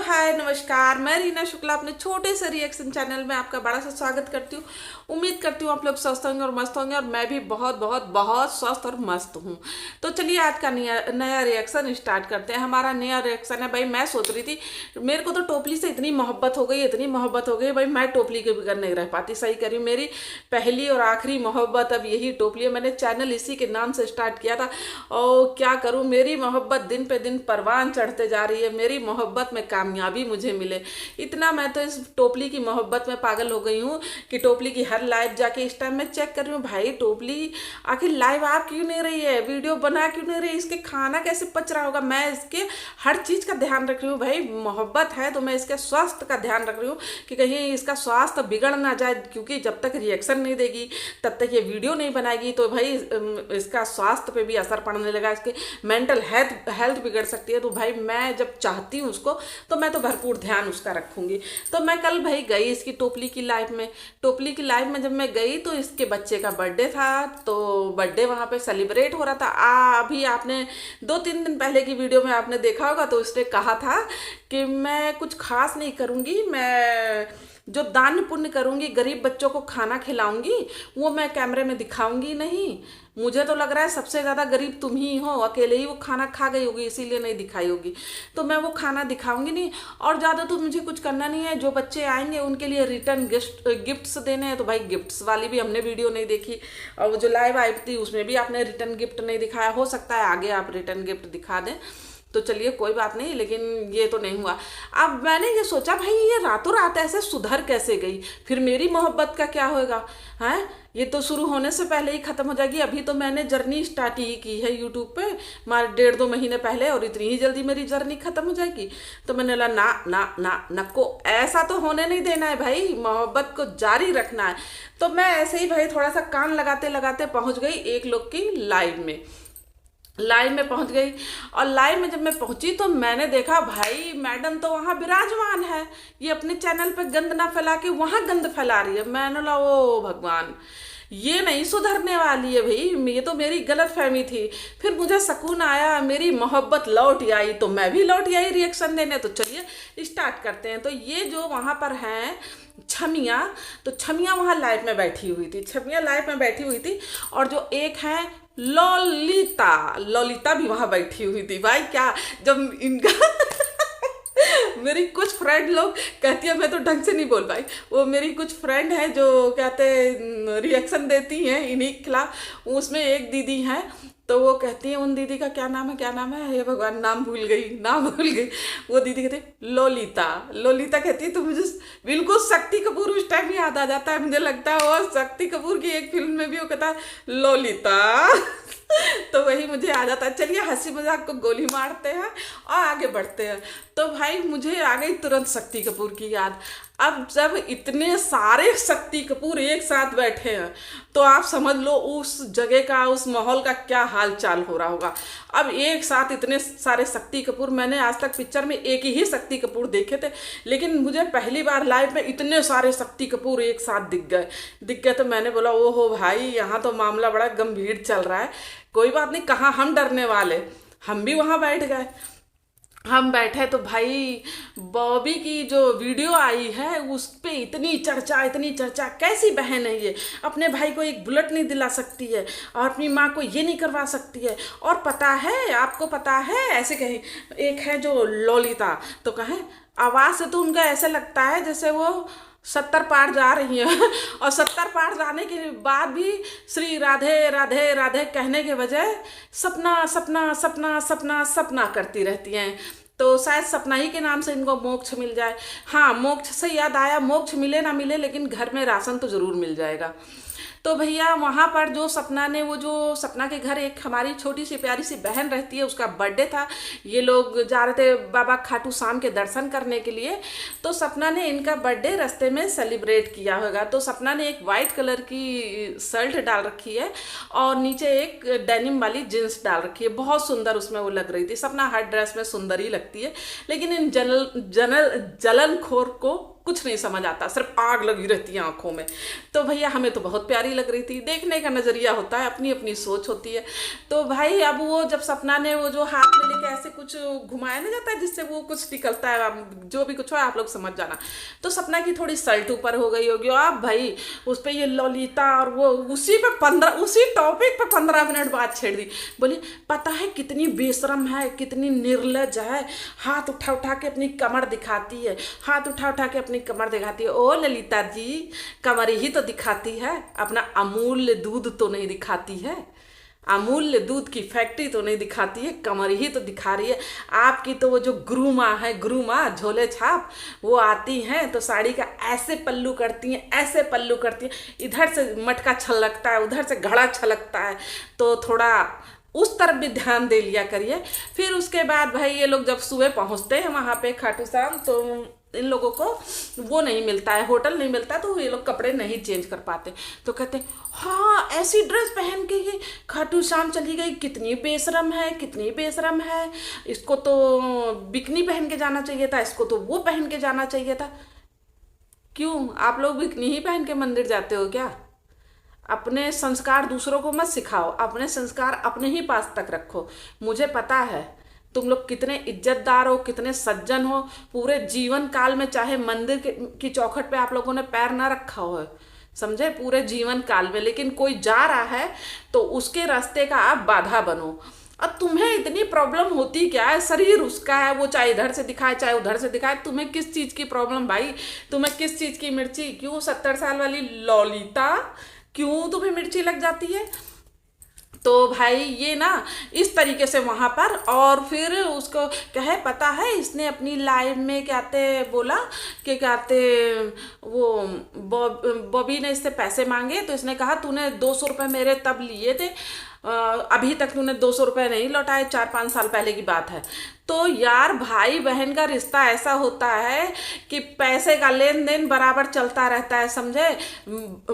हाय नमस्कार। मैं रीना शुक्ला अपने छोटे से रिएक्शन चैनल में आपका बड़ा सा स्वागत करती हूँ। उम्मीद करती हूँ आप लोग स्वस्थ होंगे और मस्त होंगे, और मैं भी बहुत बहुत बहुत स्वस्थ और मस्त हूँ। तो चलिए आज का नया रिएक्शन स्टार्ट करते हैं। हमारा नया रिएक्शन है भाई, मैं सोच रही थी मेरे को तो टोपली से इतनी मोहब्बत हो गई, इतनी मोहब्बत हो गई भाई, मैं टोपली के बगैर नहीं रह पाती। सही करी, मेरी पहली और आखिरी मोहब्बत अब यही टोपली है। मैंने चैनल इसी के नाम से स्टार्ट किया था और क्या करूँ, मेरी मोहब्बत दिन पे दिन परवान चढ़ते जा रही है। मेरी मोहब्बत में कामयाबी मुझे मिले, इतना मैं तो इस टोपली की मोहब्बत में पागल हो गई हूँ कि टोपली की हर लाइव जाके इस टाइम मैं चेक कर रही हूँ। भाई टोपली आखिर लाइव आ क्यों नहीं रही है, वीडियो बना क्यों नहीं रही, इसके खाना कैसे पच रहा होगा। मैं इसके हर चीज का ध्यान रख रही हूँ। भाई मोहब्बत है तो मैं इसके स्वास्थ्य का ध्यान रख रही हूँ कि कहीं इसका स्वास्थ्य बिगड़ ना जाए, क्योंकि जब तक रिएक्शन नहीं देगी तब तक ये वीडियो नहीं बनाएगी तो भाई इसका स्वास्थ्य पे भी असर पड़ने लगा, इसके मेंटल हेल्थ बिगड़ सकती है। तो भाई मैं जब चाहती हूँ उसको तो मैं तो भरपूर ध्यान उसका रखूंगी। तो मैं कल भाई गई इसकी टोपली की लाइव में। टोपली की लाइव में जब मैं गई तो इसके बच्चे का बर्थडे था, तो बर्थडे वहां पे सेलिब्रेट हो रहा था। अभी आपने 2-3 दिन पहले की वीडियो में आपने देखा होगा, तो उसने कहा था कि मैं कुछ खास नहीं करूंगी, मैं जो दान पुण्य करूंगी, गरीब बच्चों को खाना खिलाऊंगी, वो मैं कैमरे में दिखाऊंगी नहीं। मुझे तो लग रहा है सबसे ज्यादा गरीब तुम ही हो, अकेले ही वो खाना खा गई होगी इसीलिए नहीं दिखाई होगी। तो मैं वो खाना दिखाऊंगी नहीं, और ज्यादा तो मुझे कुछ करना नहीं है। जो बच्चे आएंगे उनके लिए रिटर्न गिफ्ट्स देने हैं, तो भाई गिफ्ट्स वाली भी हमने वीडियो नहीं देखी, और वो जो लाइव आई थी उसमें भी आपने रिटर्न गिफ्ट नहीं दिखाया। हो सकता है आगे आप रिटर्न गिफ्ट दिखा दें, तो चलिए कोई बात नहीं, लेकिन ये तो नहीं हुआ। अब मैंने ये सोचा भाई ये रातों रात ऐसे सुधर कैसे गई, फिर मेरी मोहब्बत का क्या होगा। हैं, ये तो शुरू होने से पहले ही खत्म हो जाएगी। अभी तो मैंने जर्नी स्टार्ट ही की है यूट्यूब पे मार 1.5-2 महीने पहले, और इतनी ही जल्दी मेरी जर्नी खत्म हो जाएगी। तो मैंने बोला ना ना ना नको, ऐसा तो होने नहीं देना है भाई, मोहब्बत को जारी रखना है। तो मैं ऐसे ही भाई थोड़ा सा कान लगाते लगाते पहुंच गई एक लोग की लाइव में। लाइव में पहुंच गई, और लाइव में जब मैं पहुंची तो मैंने देखा भाई मैडम तो वहां विराजमान है, ये अपने चैनल पे गंद ना फैला के वहां गंद फैला रही है। मैंने बोला ओ भगवान, ये नहीं सुधरने वाली है भाई, ये तो मेरी गलत फहमी थी। फिर मुझे सुकून आया, मेरी मोहब्बत लौट आई, तो मैं भी लौट आई रिएक्शन देने। तो चलिए स्टार्ट करते हैं। तो ये जो वहां पर हैं छमिया, तो छमिया वहां लाइव में बैठी हुई थी, छमिया लाइव में बैठी हुई थी। और जो एक है ललिता, ललिता भी वहां बैठी हुई थी। भाई क्या जब इनका मेरी कुछ फ्रेंड लोग कहती है, मैं तो ढंग से नहीं बोल पाई, वो मेरी कुछ फ्रेंड है जो कहते रिएक्शन देती हैं इन्हीं के खिलाफ। उसमें एक दीदी है, तो वो कहती है, उन दीदी का क्या नाम है, क्या नाम है, हे भगवान नाम भूल गई, नाम भूल गई। वो दीदी कहती है लोलिता, लोलिता कहती है। तो मुझे बिल्कुल शक्ति कपूर उस टाइम याद आ जाता है। मुझे लगता है वो शक्ति कपूर की एक फिल्म में भी वो कहता है लोलिता तो वही मुझे आ जाता है। चलिए हंसी मजाक को गोली मारते हैं और आगे बढ़ते हैं। तो भाई मुझे आ गई तुरंत शक्ति कपूर की याद। अब जब इतने सारे शक्ति कपूर एक साथ बैठे हैं तो आप समझ लो उस जगह का, उस माहौल का क्या हाल चाल हो रहा होगा। अब एक साथ इतने सारे शक्ति कपूर, मैंने आज तक पिक्चर में एक ही शक्ति कपूर देखे थे, लेकिन मुझे पहली बार लाइव में इतने सारे शक्ति कपूर एक साथ दिख गए। तो मैंने बोला ओहो भाई, यहाँ तो मामला बड़ा गंभीर चल रहा है। कोई बात नहीं, कहाँ हम डरने वाले, हम भी वहां बैठ गए। हम बैठे तो भाई बॉबी की जो वीडियो आई है उस पे इतनी चर्चा, इतनी चर्चा। कैसी बहन है ये, अपने भाई को एक बुलेट नहीं दिला सकती है और अपनी माँ को ये नहीं करवा सकती है। और पता है, आपको पता है, ऐसे कहीं एक है जो ललिता, तो कहें आवाज से तो उनका ऐसा लगता है जैसे वो 70 पार जा रही है और 70 पार जाने के बाद भी श्री राधे राधे राधे कहने के बजाय सपना सपना सपना सपना सपना करती रहती हैं। तो शायद सपना ही के नाम से इनको मोक्ष मिल जाए। हाँ, मोक्ष से याद आया, मोक्ष मिले ना मिले लेकिन घर में राशन तो जरूर मिल जाएगा। तो भैया वहां पर जो सपना ने, वो जो सपना के घर एक हमारी छोटी सी प्यारी सी बहन रहती है, उसका बर्थडे था। ये लोग जा रहे थे बाबा खाटू श्याम के दर्शन करने के लिए, तो सपना ने इनका बर्थडे रास्ते में सेलिब्रेट किया होगा। तो सपना ने एक वाइट कलर की शर्ट डाल रखी है और नीचे एक डेनिम वाली जींस डाल रखी है, बहुत सुंदर उसमें वो लग रही थी। सपना हर ड्रेस में सुंदर ही लगती है, लेकिन इन जलनखोर को कुछ नहीं समझ आता, सिर्फ आग लगी रहती है आंखों में। तो भैया हमें तो बहुत प्यारी लग रही थी, देखने का नजरिया होता है, अपनी अपनी सोच होती है। तो भाई अब वो जब सपना ने वो जो हाथ में लेके ऐसे कुछ घुमाया नहीं जाता है जिससे वो कुछ निकलता है, जो भी कुछ हो आप लोग समझ जाना। तो सपना की थोड़ी शर्ट ऊपर हो गई होगी, अब भाई उस पर ये ललिता और वो उसी टॉपिक पे 15 मिनट बाद छेड़ दी। बोली पता है कितनी बेशरम है, कितनी निर्लज है, हाथ उठा उठा के अपनी कमर दिखाती है, हाथ उठा उठा के अपनी कमर दिखाती है। ओ ललिता जी, कमर ही तो दिखाती है, अपना अमूल्य दूध तो नहीं दिखाती है, अमूल्य दूध की फैक्ट्री तो नहीं दिखाती है, कमर ही तो दिखा रही है। आपकी तो वो जो गुरु माँ है, गुरु माँ झोले छाप, वो आती हैं तो साड़ी का ऐसे पल्लू करती हैं, ऐसे पल्लू करती हैं, इधर से मटका छलकता है, उधर से घड़ा छलकता है। तो थोड़ा उस तरफ भी ध्यान दे लिया करिए। फिर उसके बाद भाई ये लोग जब सुबह पहुँचते हैं वहाँ पे खाटू श्याम, तो इन लोगों को वो नहीं मिलता है, होटल नहीं मिलता, तो ये लोग कपड़े नहीं चेंज कर पाते। तो कहते हाँ ऐसी ड्रेस पहन के ये खाटू श्याम चली गई, कितनी बेशरम है, कितनी बेशरम है, इसको तो बिकनी पहन के जाना चाहिए था, इसको तो वो पहन के जाना चाहिए था। क्यों आप लोग बिकनी ही पहन के मंदिर जाते हो क्या? अपने संस्कार दूसरों को मत सिखाओ, अपने संस्कार अपने ही पास तक रखो। मुझे पता है तुम लोग कितने इज्जतदार हो, कितने सज्जन हो, पूरे जीवन काल में चाहे मंदिर की चौखट पे आप लोगों ने पैर ना रखा हो, समझे, पूरे जीवन काल में, लेकिन कोई जा रहा है तो उसके रास्ते का आप बाधा बनो। अब तुम्हें इतनी प्रॉब्लम होती क्या है? शरीर उसका है, वो चाहे इधर से दिखाए चाहे उधर से दिखाए, तुम्हें किस चीज की प्रॉब्लम भाई? तुम्हें किस चीज की मिर्ची? क्यों 70 साल वाली ललिता, क्यों तुम्हें मिर्ची लग जाती है? तो भाई ये ना इस तरीके से वहां पर, और फिर उसको क्या है पता है, इसने अपनी लाइफ में कहते बोला कि कहते वो बॉबी ने इससे पैसे मांगे, तो इसने कहा तूने 200 रुपये मेरे तब लिए थे, अभी तक तूने 200 रुपये नहीं लौटाए, 4-5 साल पहले की बात है। तो यार भाई बहन का रिश्ता ऐसा होता है कि पैसे का लेन देन बराबर चलता रहता है, समझे।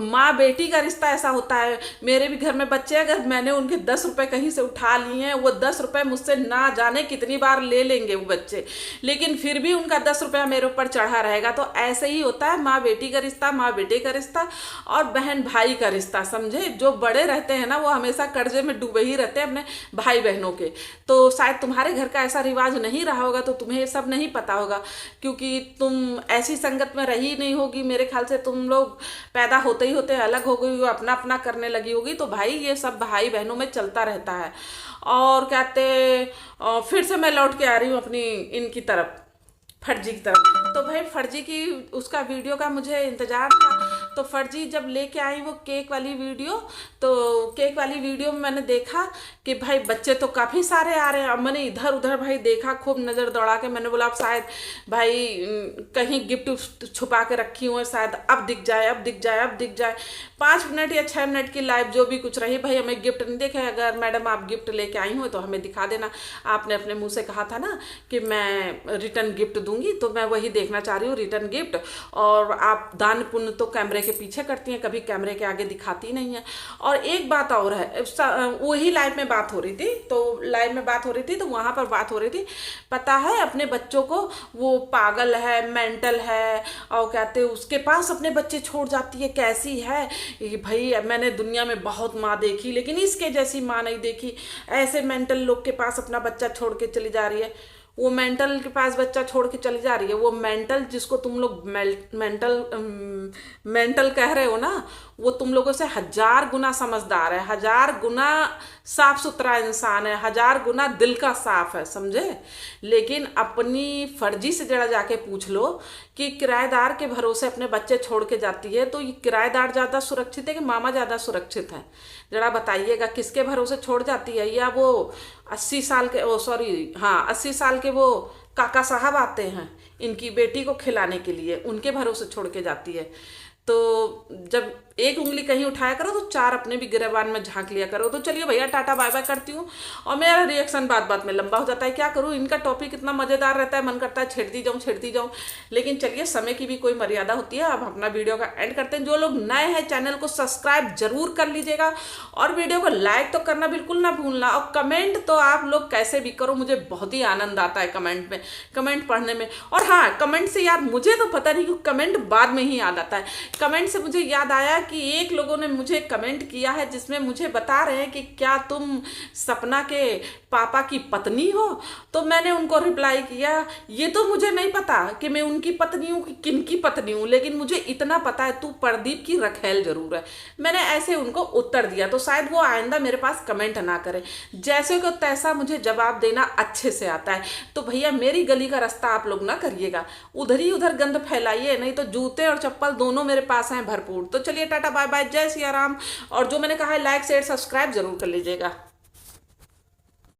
माँ बेटी का रिश्ता ऐसा होता है। मेरे भी घर में बच्चे, अगर मैंने उनके 10 रुपए कहीं से उठा लिए हैं, वो 10 रुपए मुझसे ना जाने कितनी बार ले लेंगे वो बच्चे, लेकिन फिर भी उनका 10 रुपया मेरे ऊपर चढ़ा रहेगा। तो ऐसे ही होता है माँ बेटी का रिश्ता, माँ बेटे का रिश्ता, और बहन भाई का रिश्ता, समझे। जो बड़े रहते हैं ना वो हमेशा कर्जे में डूबे ही रहते हैं अपने भाई बहनों के। तो शायद तुम्हारे घर का ऐसा रिवाज नहीं रहा होगा, तो तुम्हें ये सब नहीं पता होगा, क्योंकि तुम ऐसी संगत में रही नहीं होगी। मेरे ख्याल से तुम लोग पैदा होते ही होते अलग हो गई हो, अपना अपना करने लगी होगी। तो भाई ये सब भाई बहनों में चलता रहता है। और कहते फिर से मैं लौट के आ रही हूँ अपनी इनकी तरफ, फर्जी की तरफ। तो भाई फर्जी की उसका वीडियो का मुझे इंतजार था। तो फर्जी जब लेके आई वो केक वाली वीडियो, तो केक वाली वीडियो में मैंने देखा कि भाई बच्चे तो काफ़ी सारे आ रहे हैं। अब मैंने इधर उधर भाई देखा, खूब नज़र दौड़ा के, मैंने बोला अब शायद भाई कहीं गिफ्ट छुपा के रखी हुई, शायद अब दिख जाए, अब दिख जाए, अब दिख जाए। 5 मिनट या 6 मिनट की लाइव जो भी कुछ रही, भाई हमें गिफ्ट नहीं देखे। अगर मैडम आप गिफ्ट लेके आई हो तो हमें दिखा देना। आपने अपने मुँह से कहा था ना कि मैं रिटर्न गिफ्ट दूंगी, तो मैं वही देखना चाह रही हूँ, रिटर्न गिफ्ट। और आप दान पुण्य तो कैमरे के पीछे करती हैं, कभी कैमरे के आगे दिखाती नहीं है। और एक बात और है, वही लाइव में बात हो रही थी, तो लाइव में बात हो रही थी, तो वहां पर बात हो रही थी, पता है अपने बच्चों को वो पागल है, मेंटल है, और कहते उसके पास अपने बच्चे छोड़ जाती है, कैसी है भाई। मैंने दुनिया में बहुत माँ देखी, लेकिन इसके जैसी माँ नहीं देखी। ऐसे मेंटल लोग के पास अपना बच्चा छोड़ के चली जा रही है। वो मेंटल के पास बच्चा छोड़ के चली जा रही है, वो मेंटल जिसको तुम लोग मेंटल कह रहे हो ना, वो तुम लोगों से 1000 गुना समझदार है, 1000 गुना साफ सुथरा इंसान है, 1000 गुना दिल का साफ है, समझे। लेकिन अपनी फर्जी से जरा जाके पूछ लो कि किराएदार के भरोसे अपने बच्चे छोड़ के जाती है, तो ये किराएदार ज़्यादा सुरक्षित है कि मामा ज़्यादा सुरक्षित है? जरा बताइएगा, किसके भरोसे छोड़ जाती है? या वो 80 साल के, ओ सॉरी हाँ 80 साल के वो काका साहब आते हैं इनकी बेटी को खिलाने के लिए, उनके भरोसे छोड़ के जाती है। तो जब एक उंगली कहीं उठाया करो तो चार अपने भी गिरेबान में झांक लिया करो। तो चलिए भैया टाटा बाय बाय करती हूँ। और मेरा रिएक्शन बात बात में लंबा हो जाता है, क्या करूँ, इनका टॉपिक इतना मजेदार रहता है, मन करता है छेड़ती जाऊँ। लेकिन चलिए समय की भी कोई मर्यादा होती है। अब अपना वीडियो का एंड करते हैं। जो लोग नए हैं चैनल को सब्सक्राइब जरूर कर लीजिएगा और वीडियो को लाइक तो करना बिल्कुल ना भूलना। और कमेंट तो आप लोग कैसे भी करो, मुझे बहुत ही आनंद आता है कमेंट पढ़ने में। और हाँ, कमेंट से यार मुझे तो पता नहीं क्यों कमेंट बाद में ही याद आता है। कमेंट से मुझे याद आया कि एक लोगों ने मुझे कमेंट किया है जिसमें मुझे बता रहे हैं कि क्या तुम सपना के पापा की पत्नी हो। तो मैंने उनको रिप्लाई किया, ये तो मुझे नहीं पता कि मैं उनकी पत्नी हूँ कि किनकी पत्नी हूँ, लेकिन मुझे इतना पता है तू प्रदीप की रखेल जरूर है। मैंने ऐसे उनको उत्तर दिया, तो शायद वो आइंदा मेरे पास कमेंट ना करे। जैसे को तैसा मुझे जवाब देना अच्छे से आता है। तो भैया मेरी गली का रास्ता आप लोग ना करिएगा, उधर ही उधर गंद फैलाइए, नहीं तो जूते और चप्पल दोनों मेरे पास हैं भरपूर। तो चलिए टाटा बाय बाय, जय सिया राम। और जो मैंने कहा है लाइक शेयर सब्सक्राइब जरूर कर लीजिएगा।